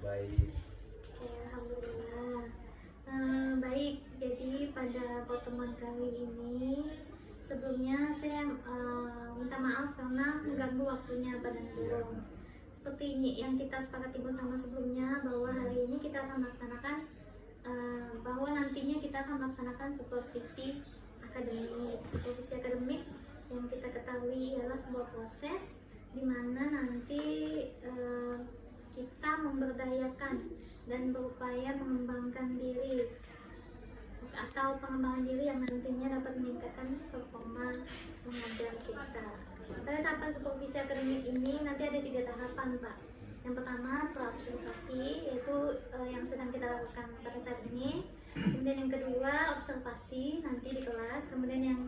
Baik. Oke, alhamdulillah. Baik, jadi pada pertemuan kali ini sebelumnya saya minta maaf karena mengganggu waktunya Badan Guru. Seperti ini yang kita sepakati bersama sebelumnya, bahwa hari ini kita akan melaksanakan bahwa nantinya kita akan melaksanakan supervisi akademik. Supervisi akademik yang kita ketahui adalah sebuah proses di mana nanti kita memberdayakan dan berupaya mengembangkan diri atau pengembangan diri yang nantinya dapat meningkatkan performa mengajar kita. Pada tahapan supervisi akademik ini nanti ada 3 tahapan, Pak. Yang pertama praobservasi, yaitu yang sedang kita lakukan pada saat ini. Kemudian yang kedua observasi nanti di kelas. Kemudian yang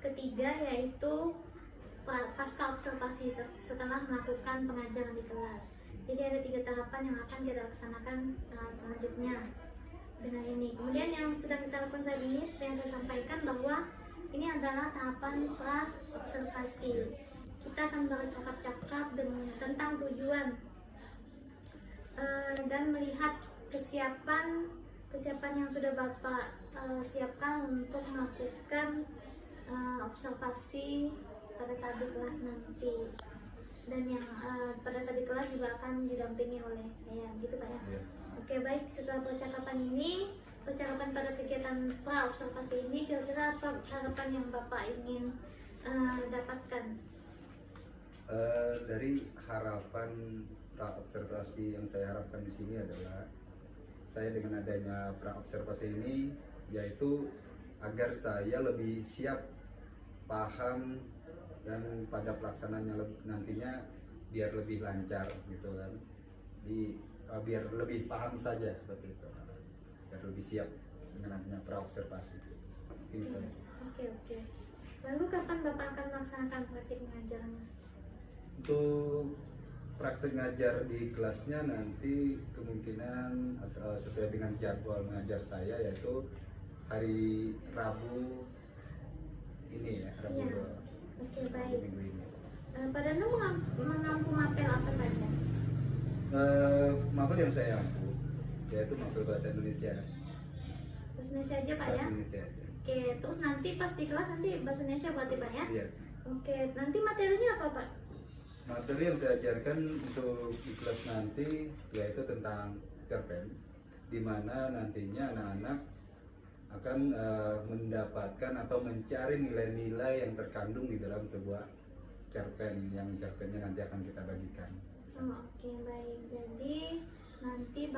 ketiga yaitu pasca observasi setelah melakukan pengajaran di kelas. Jadi ada 3 tahapan yang akan kita laksanakan selanjutnya dengan ini. Kemudian yang sedang kita lakukan saat ini, seperti yang saya sampaikan, bahwa ini adalah tahapan pra-observasi. Kita akan bercakap-cakap tentang tujuan dan melihat kesiapan yang sudah Bapak siapkan untuk melakukan observasi pada saat di kelas nanti. Dan yang pada saat di kelas juga akan didampingi oleh saya, gitu Pak ya. Oke, baik, setelah percakapan pada kegiatan pra-observasi ini, kira-kira apa harapan yang Bapak ingin dapatkan? Dari harapan pra-observasi yang saya harapkan di sini adalah, saya dengan adanya pra-observasi ini, yaitu agar saya lebih siap, paham, dan pada pelaksanaannya nantinya biar lebih lancar gitu kan. Biar lebih paham saja seperti itu, biar lebih siap dengan adanya pra-observasi gitu. Oke. Lalu kapan Bapak akan melaksanakan praktik pengajarannya? Untuk praktik ngajar di kelasnya nanti kemungkinan sesuai dengan jadwal mengajar saya, yaitu hari Rabu ini ya, Rabu. Ya. Oke, baik. Minggu ini. Pak Danu mengampu mapel apa saja? Mapel yang saya ampu yaitu mapel bahasa Indonesia. Bahasa Indonesia aja Pak ya? Bahasa Indonesia aja. Oke, terus nanti pas di kelas nanti bahasa Indonesia berarti Pak ya? Iya. Oke, nanti materinya apa Pak? Materi yang saya ajarkan untuk di kelas nanti yaitu tentang cerpen, di mana nantinya anak-anak akan mendapatkan atau mencari nilai-nilai yang terkandung di dalam sebuah cerpen, yang cerpennya nanti akan kita bagikan. Oke, baik. Jadi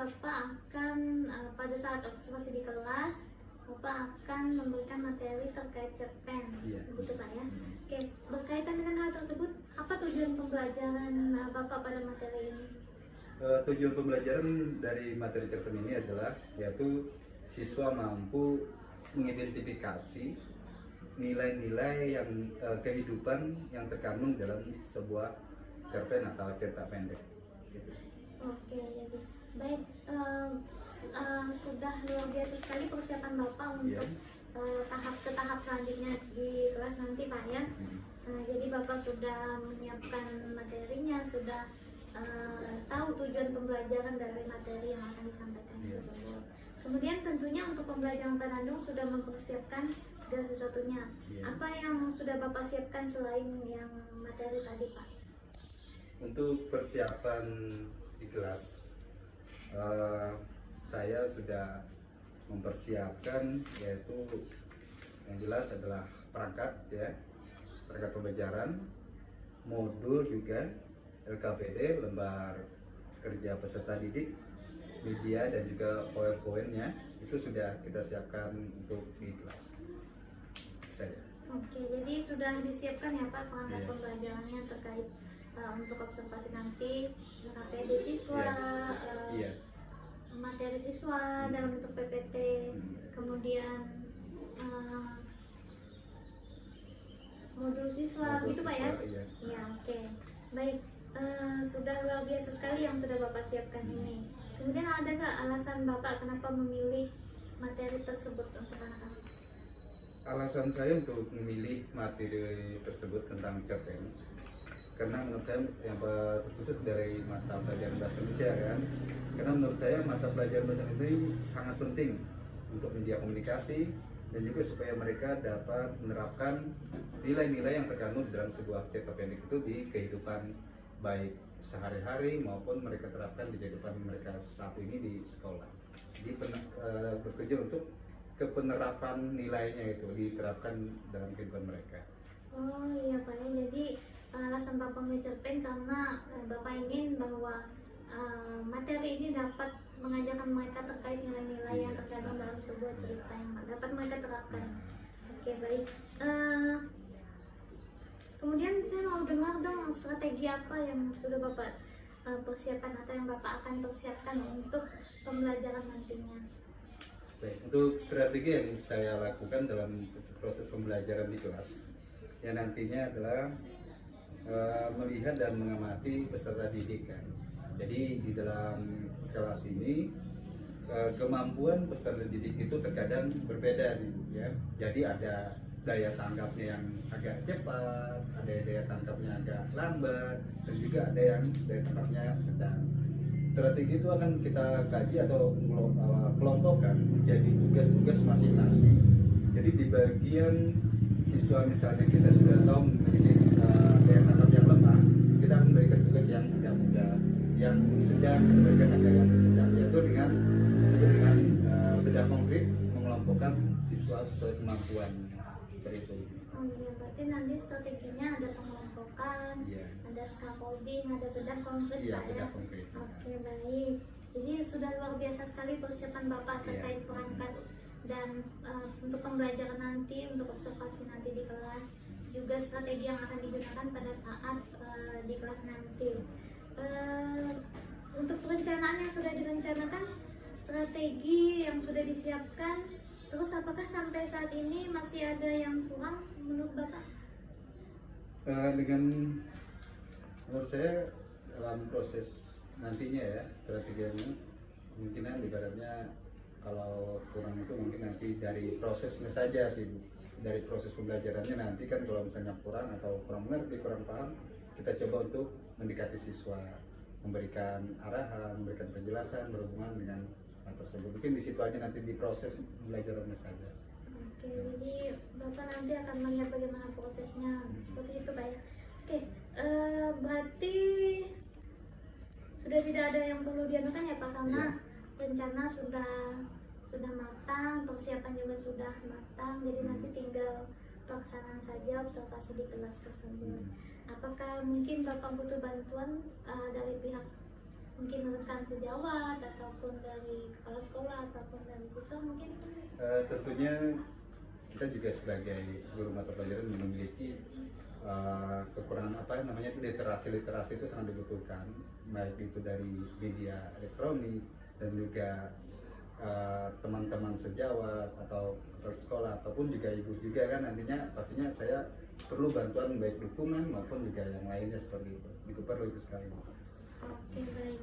Bapak akan pada saat observasi di kelas, Bapak akan memberikan materi terkait cerpen, Iya. begitu Pak ya? Oke, berkaitan dengan hal tersebut, apa tujuan pembelajaran Bapak pada materi ini? Tujuan pembelajaran dari materi cerpen ini adalah yaitu siswa mampu mengidentifikasi nilai-nilai yang kehidupan yang terkandung dalam sebuah cerpen atau cerita pendek. Gitu. Oke, jadi baik, sudah luar biasa sekali persiapan Bapak untuk ke tahap selanjutnya di kelas nanti Pak ya. Jadi Bapak sudah menyiapkan materinya, sudah tahu tujuan pembelajaran dari materi yang akan disampaikan tersebut. Kemudian tentunya untuk pembelajaran Panandung sudah mempersiapkan segala sesuatunya. Apa yang sudah Bapak siapkan selain yang materi tadi Pak? Untuk persiapan di kelas, saya sudah mempersiapkan yaitu yang jelas adalah perangkat ya, perangkat pembelajaran, modul juga, LKPD, lembar kerja peserta didik, media dan juga PowerPoint-nya itu sudah kita siapkan untuk di kelas. Saya. Oke, jadi sudah disiapkan ya Pak perangkat pembelajarannya terkait untuk observasi nanti, LKPD siswa, materi siswa dalam bentuk PPT, kemudian modul siswa, gitu Pak ya? Iya, oke. Baik, sudah luar biasa sekali yang sudah Bapak siapkan ini. Kemudian ada nggak alasan Bapak kenapa memilih materi tersebut untuk anak-anak? Alasan saya untuk memilih materi tersebut tentang cerpen karena menurut saya yang khusus dari mata pelajaran bahasa Indonesia kan, karena menurut saya mata pelajaran bahasa Indonesia ini sangat penting untuk media komunikasi dan juga supaya mereka dapat menerapkan nilai-nilai yang terkandung dalam sebuah cerita pendek itu di kehidupan baik sehari-hari maupun mereka terapkan di kehidupan mereka saat ini di sekolah. Jadi bertujuan untuk kepenerapan nilainya itu diterapkan dalam kehidupan mereka. Oh iya Pak ya, jadi alasan Bapak memilih cerpen karena Bapak ingin bahwa materi ini dapat mengajarkan mereka terkait nilai-nilai yang terkandung dalam sebuah cerita yang dapat mereka terapkan. Oke baik. Kemudian saya mau dengar dong strategi apa yang sudah Bapak persiapkan atau yang Bapak akan persiapkan untuk pembelajaran nantinya. Baik, untuk strategi yang saya lakukan dalam proses pembelajaran di kelas yang nantinya adalah melihat dan mengamati peserta didik kan. Jadi di dalam kelas ini kemampuan peserta didik itu terkadang berbeda nih, ya. Jadi ada daya tanggapnya yang agak cepat, ada daya tanggapnya agak lambat, dan juga ada yang daya tanggapnya sedang. Strategi itu akan kita kaji atau kelompokkan menjadi tugas-tugas masing-masing. Jadi di bagian siswa misalnya kita sudah tahu memiliki daya tanggap yang lemah, kita akan memberikan tugas yang tidak mudah, yang sedang kita berikan ada yang sedang, yaitu dengan bedah konkret mengelompokkan siswa sesuai kemampuan seperti itu. Oh iya, berarti nanti strateginya ada pengelompokan, ada scaffolding, ada bedah konkret Pak ya? Konkret. Oke baik, jadi sudah luar biasa sekali persiapan Bapak terkait perangkat dan untuk pembelajaran nanti, untuk observasi nanti di kelas, juga strategi yang akan digunakan pada saat di kelas nanti. Untuk perencanaan yang sudah direncanakan, strategi yang sudah disiapkan, terus apakah sampai saat ini masih ada yang kurang menurut Bapak? Menurut saya dalam proses nantinya ya strateginya kemungkinan ibaratnya kalau kurang itu mungkin nanti dari prosesnya saja sih, dari proses pembelajarannya nanti kan kalau misalnya kurang atau kurang mengerti, kurang paham, kita coba untuk mendekati siswa, memberikan arahan, memberikan penjelasan berhubungan dengan hal tersebut. Mungkin di situ aja nanti di proses pembelajarannya saja. Oke, jadi Bapak nanti akan melihat bagaimana prosesnya seperti itu Pak ya. Oke, berarti sudah tidak ada yang perlu dianukan ya Pak, karena rencana sudah matang, persiapan juga sudah matang, jadi nanti tinggal pelaksanaan saja observasi di kelas tersebut. Apakah mungkin Bapak butuh bantuan dari pihak mungkin rekan sejawat ataupun dari kepala sekolah ataupun dari siswa mungkin. Tentunya kita juga sebagai guru mata pelajaran memiliki kekurangan apa namanya itu literasi itu sangat dibutuhkan, baik itu dari media elektronik dan juga teman-teman sejawat atau kepala sekolah ataupun juga ibu juga kan, nantinya pastinya saya perlu bantuan baik dukungan maupun juga yang lainnya seperti itu perlu itu sekali. Oke, baik.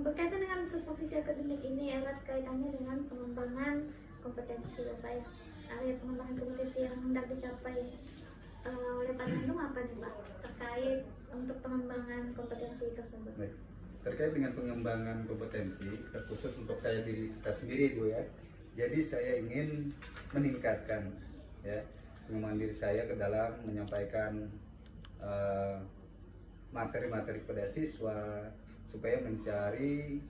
Berkaitan dengan supervisi akademik ini erat kaitannya dengan pengembangan kompetensi Bapak ya. Area pengembangan kompetensi yang hendak dicapai oleh Pak Nandung apa nih Pak terkait untuk pengembangan kompetensi tersebut? Baik. Terkait dengan pengembangan kompetensi, khusus untuk saya sendiri Bu ya. Jadi saya ingin meningkatkan ya pengembangan diri saya ke dalam menyampaikan materi-materi kepada siswa supaya mencari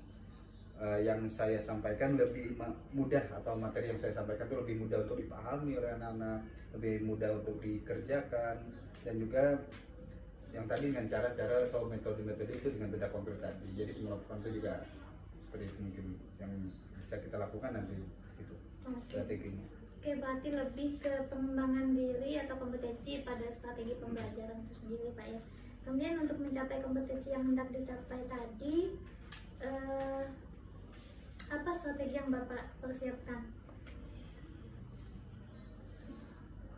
yang saya sampaikan lebih mudah, atau materi yang saya sampaikan itu lebih mudah untuk dipahami oleh anak-anak, lebih mudah untuk dikerjakan, dan juga yang tadi dengan cara-cara atau metode-metode itu dengan beda konkret tadi. Jadi melakukan itu juga seperti itu mungkin yang bisa kita lakukan nanti itu strateginya. Oke, berarti lebih ke pengembangan diri atau kompetensi pada strategi pembelajaran itu sendiri Pak ya. Kemudian untuk mencapai kompetensi yang hendak dicapai tadi, apa strategi yang Bapak persiapkan?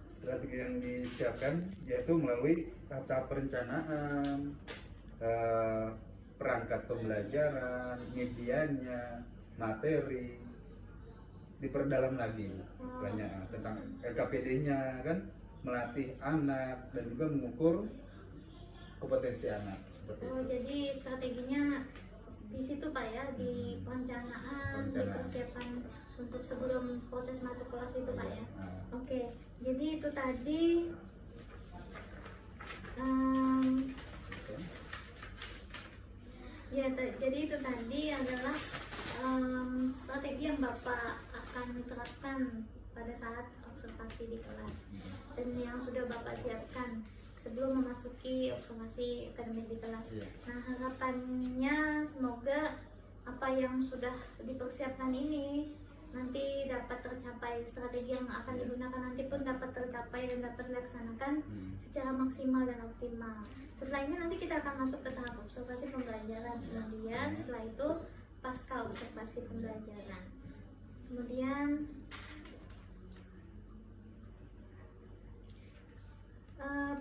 Strategi yang disiapkan yaitu melalui tahap perencanaan, perangkat pembelajaran, medianya, materi, diperdalam lagi istilahnya tentang LKPD-nya kan, melatih anak dan juga mengukur kompetensi anak seperti itu. Jadi strateginya di situ Pak ya, di perencanaan, di persiapan untuk sebelum proses masuk kelas itu Pak ya. Oke, jadi itu tadi jadi itu tadi adalah strategi yang Bapak akan terapkan pada saat observasi di kelas dan yang sudah Bapak siapkan sebelum memasuki observasi akademik di kelas. Nah, harapannya semoga apa yang sudah dipersiapkan ini nanti dapat tercapai, strategi yang akan digunakan nanti pun dapat tercapai dan dapat dilaksanakan secara maksimal dan optimal. Setelah ini nanti kita akan masuk ke tahap observasi pembelajaran, kemudian setelah itu pasca observasi pembelajaran. Kemudian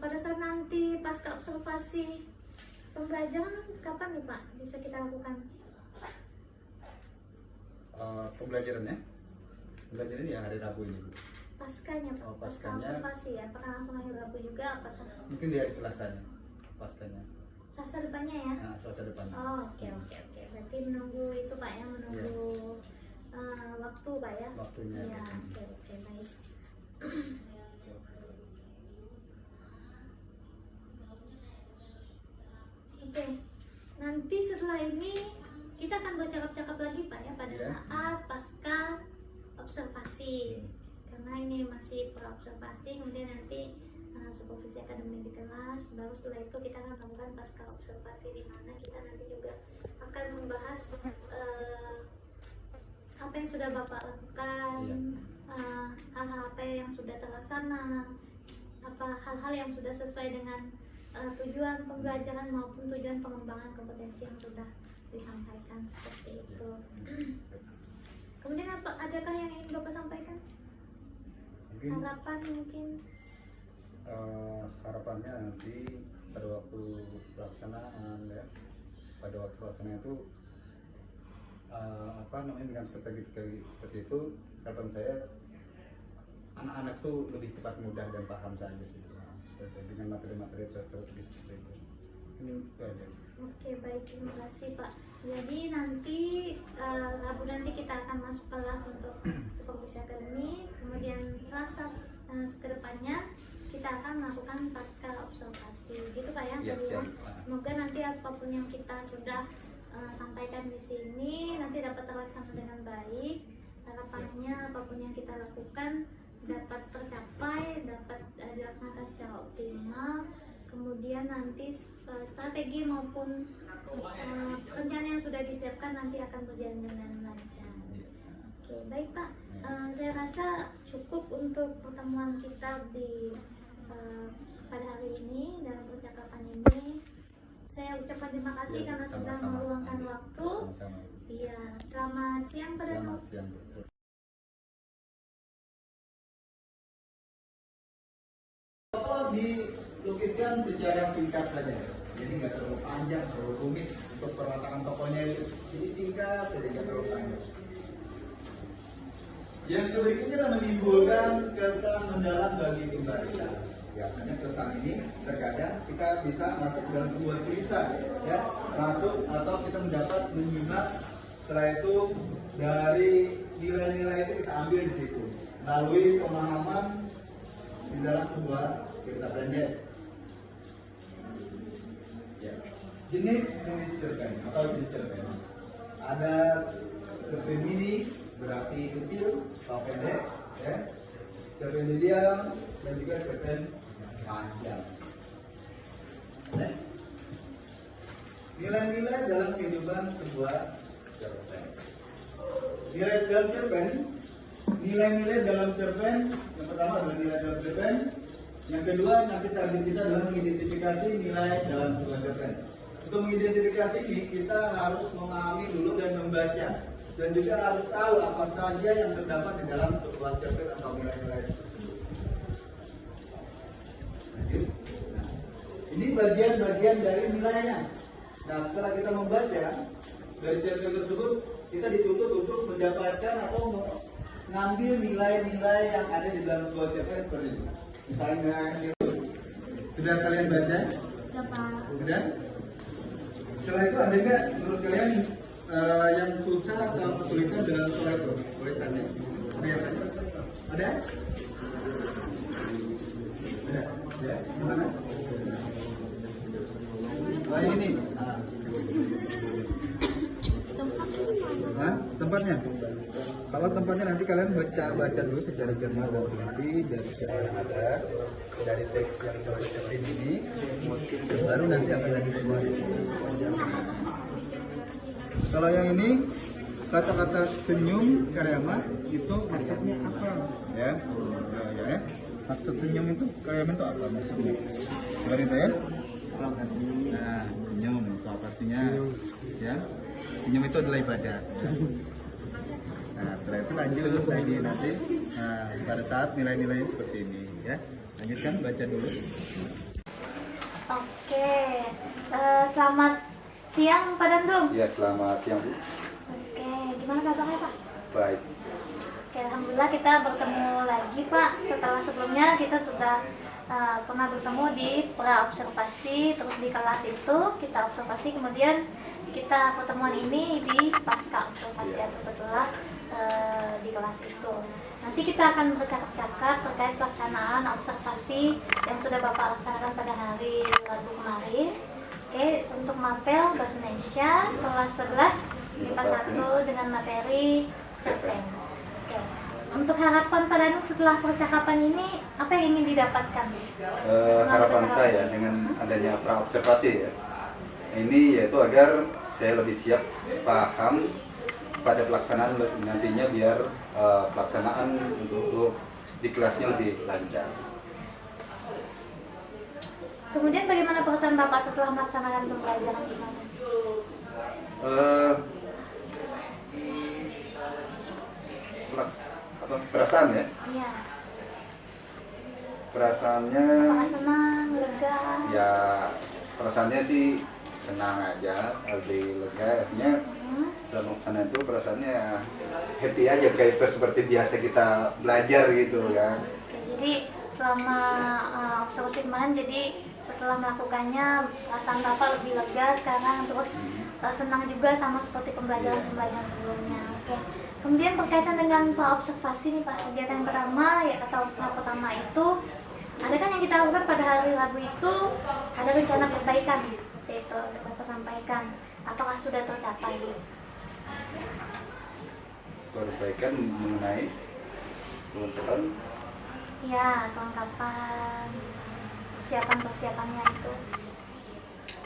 pada saat nanti pasca observasi pembelajaran kapan nih Pak bisa kita lakukan? Pembelajarannya ya hari Rabu ini Bu. Paskanya Pak, pasca observasi ya, apakah langsung hari Rabu juga apakah? Mungkin di hari Selasanya paskanya. Selasa depannya ya? Nah, Selasa depannya. Oke. Berarti menunggu itu Pak ya, menunggu waktu Pak ya? Waktunya. Ya, oke, baik. Oke, nanti setelah ini kita akan bercakap-cakap lagi Pak ya pada saat pasca observasi, karena ini masih pra-observasi, kemudian nanti supervisi akademik di kelas, baru setelah itu kita akan melakukan pasca observasi di mana kita nanti juga akan membahas apa yang sudah Bapak lakukan, hal-hal apa yang sudah terlaksana, apa hal-hal yang sudah sesuai dengan tujuan pembelajaran maupun tujuan pengembangan kompetensi yang sudah disampaikan seperti itu. Kemudian adakah yang ingin Bapak sampaikan? Harapan mungkin? Harapannya nanti pada waktu pelaksanaan ya, pada waktu pelaksanaan itu dengan strategi seperti itu, harapan saya anak-anak tuh lebih cepat mudah dan paham saja sih dengan materi-materi strategi seperti itu. Ini aja. Oke, baik, terima kasih Pak. Jadi nanti Rabu nanti kita akan masuk kelas untuk supervisi akademik, kemudian Selasa kedepannya kita akan melakukan pasca observasi, gitu Pak ya. Semoga nanti apapun yang kita sudah sampaikan di sini nanti dapat terlaksana dengan baik. Harapannya apapun yang kita lakukan dapat tercapai, dapat dilaksanakan secara optimal. kemudian nanti strategi maupun rencana yang sudah disiapkan nanti akan berjalan dengan lancar. Oke, baik Pak. Saya rasa cukup untuk pertemuan kita di pada hari ini dalam percakapan ini. Saya ucapkan terima kasih karena sudah meluangkan waktu. Iya, selamat siang Pak Danu. Selamat siang. Dilukiskan secara singkat saja, jadi nggak terlalu panjang, terlalu rumit untuk perwatakan tokohnya itu. Jadi singkat saja, nggak terlalu panjang. Yang berikutnya adalah menimbulkan kesan mendalam bagi pembaca. Ya, hanya kesan ini terkadang kita bisa masuk dalam sebuah cerita, ya, masuk atau kita mendapat menyimak. Setelah itu dari nilai-nilai itu kita ambil di situ, melalui pemahaman di dalam sebuah cerita pendek. Ya. Jenis cerpen atau jenis cerpen ada cerpen mini berarti kecil atau pendek, ya, cerpen medium dan juga cerpen panjang. Next, nilai-nilai dalam kehidupan sebuah cerpen. Nilai-nilai dalam cerpen yang pertama adalah nilai dalam cerpen. Yang kedua, nanti target kita adalah mengidentifikasi nilai dalam sebuah cerpen. Untuk mengidentifikasi ini kita harus memahami dulu dan membaca, dan juga harus tahu apa saja yang terdapat di dalam sebuah cerpen atau nilai-nilai tersebut. Lanjut. Nah, ini bagian-bagian dari nilainya. Nah, setelah kita membaca dari cerpen tersebut, kita dituntut untuk mendapatkan atau mengambil nilai-nilai yang ada di dalam sebuah cerpen seperti itu. Misalnya, sudah kalian baca? Sudah? Setelah itu ada nggak menurut kalian yang susah atau kesulitan dalam soal itu? Kesulitannya? Ada yang tanya? Ada? Ada? Ya? Gimana? Oh, ini. Hah? Tempatnya? Kalau tempatnya nanti kalian baca dulu secara cermat dan teliti dari siapa yang ada, dari teks yang seperti ini, baru nanti akan ada semua di sini. Kalau yang ini kata-kata senyum Karayama itu maksudnya apa? Ya, ya. Maksud senyum itu Karayama itu apa maksudnya? Seperti itu ya. Nah, senyum itu apa artinya? Ya, senyum itu adalah ibadah. Ya. Nah, setelah itu lanjut lagi nanti pada saat nilai-nilai seperti ini, ya. Lanjutkan baca dulu. Oke, selamat siang Pak Dandung. Ya, selamat siang Bu. Oke, gimana kabarnya Pak? Baik. Oke, alhamdulillah kita bertemu lagi Pak. Setelah sebelumnya kita sudah pernah bertemu di pra observasi, terus di kelas itu kita observasi, kemudian kita pertemuan ini di pasca observasi atau setelah di kelas itu. Nanti kita akan bercakap-cakap terkait pelaksanaan observasi yang sudah Bapak laksanakan pada hari Rabu kemarin. Oke, untuk mapel bahasa Indonesia kelas 11 MIPA 1 dengan materi cerpen. Oke. Untuk harapan Pak Danu setelah percakapan ini, apa yang ingin didapatkan? Harapan saya dengan adanya pra observasi ya, ini yaitu agar saya lebih siap paham pada pelaksanaan nantinya, biar pelaksanaan untuk di kelasnya lebih lancar. Kemudian bagaimana perasaan Bapak setelah melaksanakan pembelajaran ini? Perasaan ya? Iya. Perasaannya? Apakah senang, lega? Ya, perasaannya sih senang aja, lebih lega. Artinya setelah melaksanakan itu perasaannya happy aja, kayak seperti biasa kita belajar gitu kan. Oke, jadi selama observasi kemarin, jadi setelah melakukannya perasaan Bapak lebih lega sekarang, terus senang juga sama seperti pembelajaran sebelumnya. Oke. Kemudian berkaitan dengan observasi nih Pak, kegiatan yang pertama ya, atau tahap pertama itu, ada kan yang kita lakukan pada hari Rabu itu ada rencana perbaikan, itu Bapak sampaikan. Apakah sudah tercapai? Perbaikan mengenai kelengkapan? Ya, kelengkapan persiapan-persiapannya itu?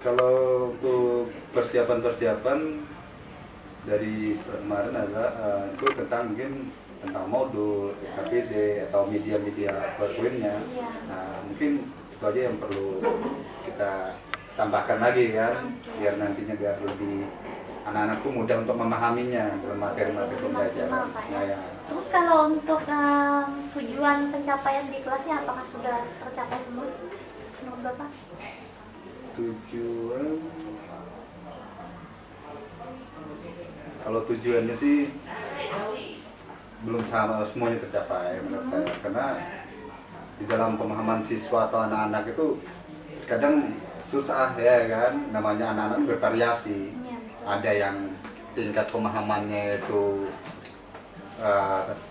Kalau untuk persiapan dari kemarin adalah itu tentang mungkin tentang modul, KPD atau media-media PowerPoint-nya. Iya. Nah, mungkin itu aja yang perlu kita tambahkan lagi kan, biar nantinya biar lebih anak-anakku mudah untuk memahaminya dalam materi-materi Lebih pembelajaran. maksimal, Pak, ya. Nah, ya. Terus kalau untuk tujuan pencapaian di kelasnya apakah sudah tercapai semua menurut Bapak? Tujuan, kalau tujuannya sih belum sama semuanya tercapai menurut saya, karena di dalam pemahaman siswa atau anak-anak itu kadang susah ya kan, namanya anak-anak bervariasi. Iya, betul. Ada yang tingkat pemahamannya itu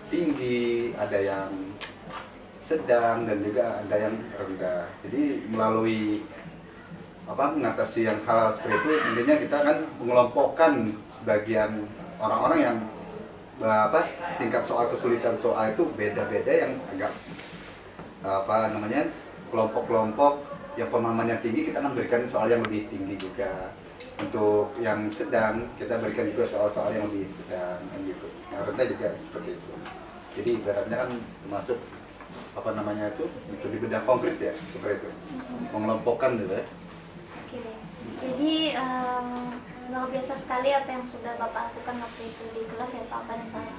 tinggi, ada yang sedang, dan juga ada yang rendah. Jadi melalui mengatasi yang hal seperti itu, intinya kita kan mengelompokkan sebagian orang-orang yang tingkat soal kesulitan soal itu beda-beda, yang agak kelompok-kelompok yang pemahamannya tinggi kita akan berikan soal yang lebih tinggi juga. Untuk yang sedang kita berikan juga soal-soal yang lebih sedang gitu. Yang rendah juga seperti itu. Jadi ibaratnya kan termasuk itu di bidang konkret ya, seperti itu. Mengelompokkan gitu ya. Oke deh. Jadi luar biasa sekali apa yang sudah Bapak lakukan waktu itu di kelas ya Pak, pada saat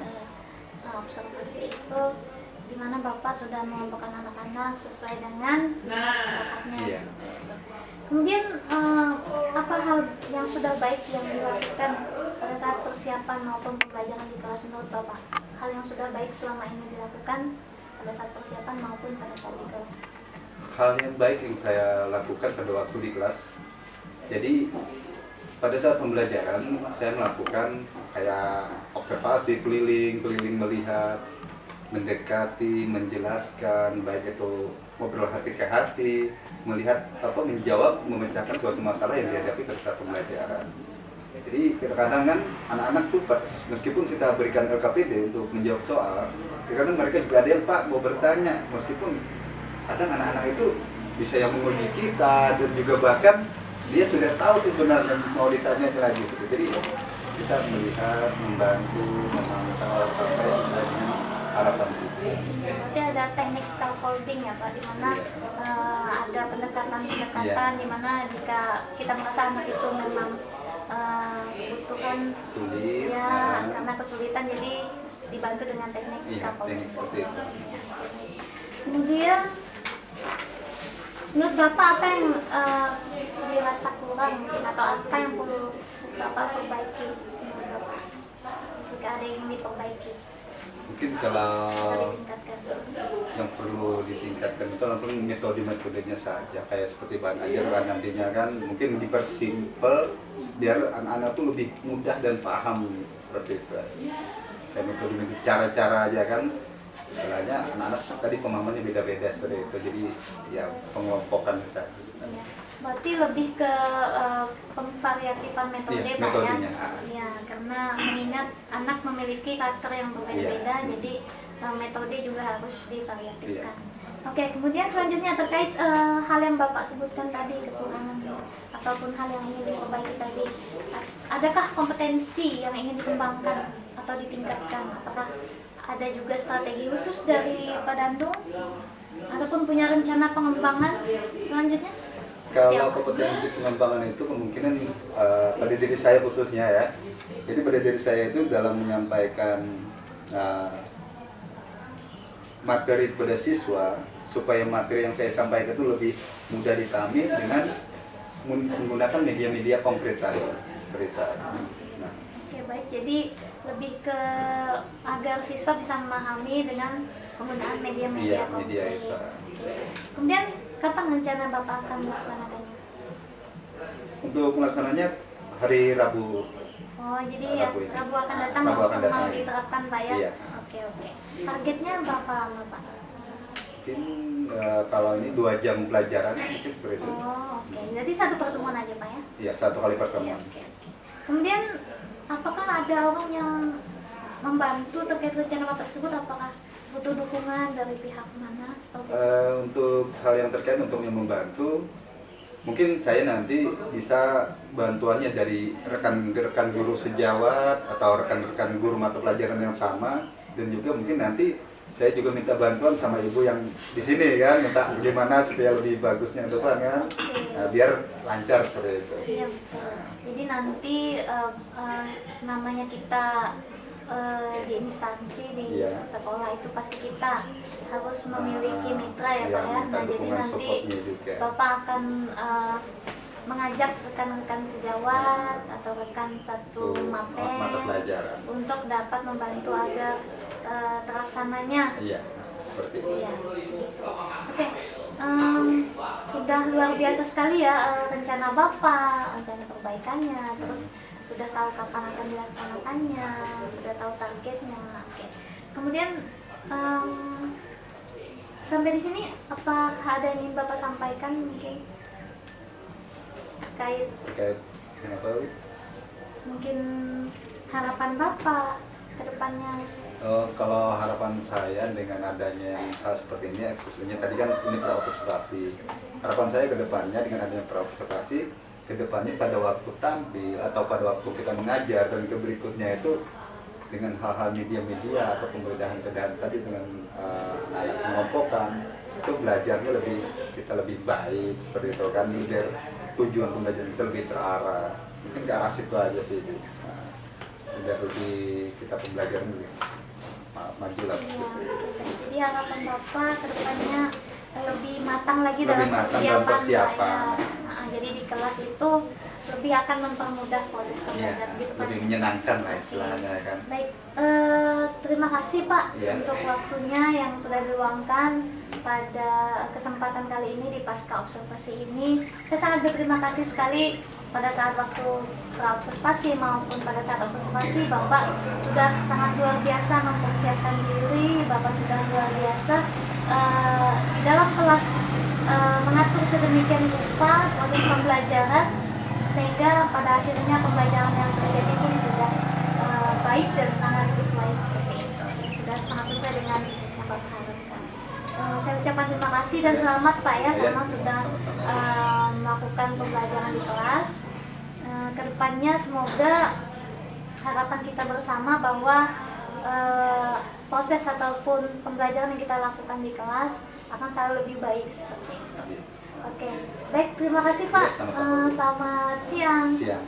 observasi itu, di mana Bapak sudah mengelompokkan anak-anak sesuai dengan bakatnya. Iya. Kemudian apa hal yang sudah baik yang dilakukan pada saat persiapan maupun pembelajaran di kelas menurut Bapak? Hal yang sudah baik selama ini dilakukan pada saat persiapan maupun pada saat di kelas. Hal yang baik yang saya lakukan pada waktu di kelas. Jadi pada saat pembelajaran saya melakukan kayak observasi keliling melihat, mendekati, menjelaskan, baik itu ngobrol hati ke hati, melihat menjawab, memecahkan suatu masalah yang dihadapi pada saat pembelajaran. Jadi kadang-kadang kan anak-anak tuh meskipun kita berikan LKPD untuk menjawab soal, kadang mereka juga ada yang Pak mau bertanya, meskipun kadang anak-anak itu bisa yang menguji kita, dan juga bahkan dia sudah tahu sebenarnya mau ditanya lagi gitu. Jadi kita melihat, membantu, memantau sampai sesuai dengan harapan kita. Berarti ada teknik scaffolding ya Pak, di mana ada pendekatan-pendekatan di mana jika kita merasa anak itu memang kebutuhan Sulit, ya, karena kesulitan, jadi dibantu dengan teknik iya, scaffolding. teknik seperti itu. Kemudian menurut Bapak apa yang dirasa kurang mungkin, atau apa yang perlu Bapak perbaiki menurut Bapak, jika ada yang ingin diperbaiki Mungkin kalau atau ditingkatkan? yang perlu ditingkatkan itu langsung metode-metodenya saja, kayak seperti bahan ajar nantinya kan mungkin dipersimpel biar anak-anak tuh lebih mudah dan paham seperti itu. Kayak metode cara-cara aja kan, istilahnya anak-anak tadi pemahamannya beda-beda seperti itu, jadi ya pengelompokan saja. Iya. Berarti lebih ke pemvariatifan metode Iya, Pak metodenya. ya? Iya, karena mengingat anak memiliki karakter yang berbeda-beda, Iya. jadi metode juga harus divariatifkan. Iya. Oke, kemudian selanjutnya terkait hal yang Bapak sebutkan tadi, kekurangan ataupun hal yang ingin diperbaiki tadi, adakah kompetensi yang ingin dikembangkan atau ditingkatkan? Apakah ada juga strategi khusus dari Pak Dandung ataupun punya rencana pengembangan selanjutnya? Kalau kompetensi pengembangan itu kemungkinan pada diri saya khususnya ya. Jadi pada diri saya itu dalam menyampaikan materi kepada siswa, supaya materi yang saya sampaikan itu lebih mudah dipahami dengan menggunakan media-media konkret tadi seperti itu. Nah, Oke, baik. Jadi lebih ke agar siswa bisa memahami dengan penggunaan media-media iya, media konkret. itu. Oke. Kemudian kapan rencana Bapak akan melaksanakannya? Untuk melaksananya hari Rabu. Oh, jadi Rabu ini. Rabu akan datang Rabu akan langsung datang, mau iya. diterapkan Pak ya? Iya. Oke. Targetnya berapa lama Pak? Mungkin kalau ini 2 jam pelajaran mungkin seperti itu. Oh, oke. Jadi satu pertemuan aja Pak ya? Iya, 1 kali Oke, pertemuan. oke. Kemudian apakah ada orang yang membantu terkait rencana Bapak tersebut? Apakah butuh dukungan dari pihak mana seperti itu? Untuk hal yang terkait untuk yang membantu, mungkin saya nanti bisa bantuannya dari rekan-rekan guru sejawat atau rekan-rekan guru mata pelajaran yang sama, dan juga mungkin nanti saya juga minta bantuan sama ibu yang di sini kan, minta gimana supaya lebih bagusnya ke depan kan. Nah, biar lancar seperti itu. Iya betul. Jadi nanti namanya kita di instansi di Iya. sekolah itu pasti kita harus memiliki mitra ya Pak ya. minta Nah jadi dukungan nanti supportnya juga. Bapak akan mengajak rekan-rekan sejawat atau rekan satu mata mapel pelajaran. untuk dapat membantu agar terlaksananya. Iya, seperti itu. Iya, gitu. Oke, sudah luar biasa sekali ya rencana Bapak, rencana perbaikannya, terus sudah tahu kapan akan dilaksanakannya, sudah tahu targetnya. Oke. Kemudian sampai di sini apakah ada yang ingin Bapak sampaikan mungkin terkait Kenapa? mungkin harapan Bapak ke depannya? Kalau harapan saya dengan adanya hal seperti ini, khususnya tadi kan ini praobservasi. Harapan saya ke depannya dengan adanya praobservasi, ke depannya pada waktu tampil atau pada waktu kita mengajar dan ke berikutnya itu dengan hal-hal media-media atau pembedahan-pembedahan tadi dengan anak mengompokkan, itu belajarnya kita lebih baik seperti itu kan, biar tujuan pembelajaran kita lebih terarah. Mungkin ke arah situ aja sih. Biar lebih kita pembelajaran lebih maju lah. Jadi harapan Bapak ke depannya lebih matang lagi Lebih dalam matang dalam persiapan. persiapan. Pak, ya. Nah, jadi di kelas itu lebih akan mempermudah proses Iya, pembelajaran gitu Pak. lebih menyenangkan lah istilahnya kan. Baik, terima kasih Pak Iya. untuk waktunya yang sudah diluangkan pada kesempatan kali ini di pasca observasi ini. Saya sangat berterima kasih sekali pada saat waktu praobservasi maupun pada saat observasi Bapak sudah sangat luar biasa mempersiapkan diri, Bapak sudah luar biasa di dalam kelas mengatur sedemikian rupa proses pembelajaran sehingga pada akhirnya pembelajaran yang terjadi pun sudah baik dan sangat sesuai seperti itu, sudah sangat sesuai dengan yang Bapak harapkan. Saya ucapkan terima kasih dan selamat Pak ya karena sudah melakukan pembelajaran di kelas. Kedepannya semoga harapan kita bersama bahwa proses ataupun pembelajaran yang kita lakukan di kelas akan selalu lebih baik seperti itu. Oke, baik, terima kasih Pak. Ya, sama-sama. Selamat siang. Siang.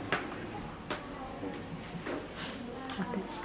Oke.